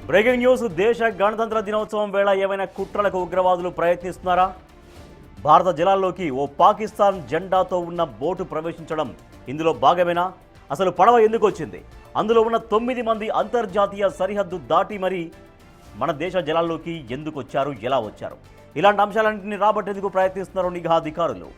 Breaking news. దేశ గణతంత్ర దినోత్సవం వేళ ఏమైనా కుట్రలకు ఉగ్రవాదులు ప్రయత్నిస్తున్నారా? భారత జలాల్లోకి ఓ పాకిస్తాన్ జెండాతో ఉన్న బోటు ప్రవేశించడం ఇందులో భాగమేనా? అసలు పడవ ఎందుకు వచ్చింది? అందులో ఉన్న 9 మంది అంతర్జాతీయ సరిహద్దు దాటి మరి మన దేశ జలాల్లోకి ఎందుకు వచ్చారు, ఎలా వచ్చారు? ఇలాంటి అంశాలన్నింటినీ రాబట్టేందుకు ప్రయత్నిస్తున్నారు నిఘా అధికారులు.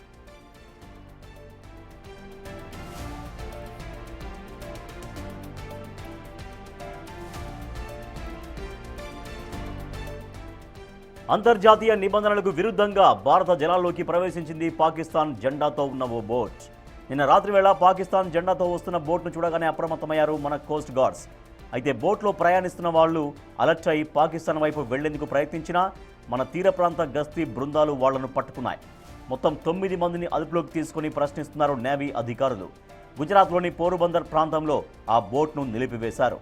అంతర్జాతీయ నిబంధనలకు విరుద్ధంగా భారత జలాల్లోకి ప్రవేశించింది పాకిస్తాన్ జెండాతో ఉన్న ఓ బోట్. నిన్న రాత్రి వేళ పాకిస్తాన్ జెండాతో వస్తున్న బోట్ను చూడగానే అప్రమత్తమయ్యారు మన కోస్ట్ గార్డ్స్. అయితే బోట్లో ప్రయాణిస్తున్న వాళ్ళు అలర్ట్ అయి పాకిస్తాన్ వైపు వెళ్లేందుకు ప్రయత్నించినా మన తీర ప్రాంత గస్తీ బృందాలు వాళ్లను పట్టుకున్నాయి. మొత్తం 9 మందిని అదుపులోకి తీసుకుని ప్రశ్నిస్తున్నారు నేవీ అధికారులు. గుజరాత్లోని పోరుబందర్ ప్రాంతంలో ఆ బోట్ను నిలిపివేశారు.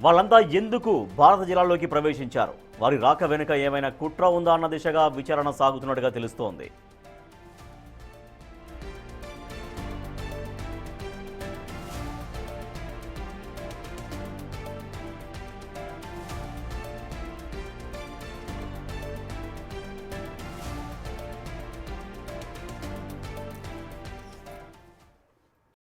వాళ్ళంతా ఎందుకు భారత జలాల్లోకి ప్రవేశించారు? వారి రాక వెనుక ఏమైనా కుట్ర ఉందా అన్న దిశగా విచారణ సాగుతున్నట్టుగా తెలుస్తోంది.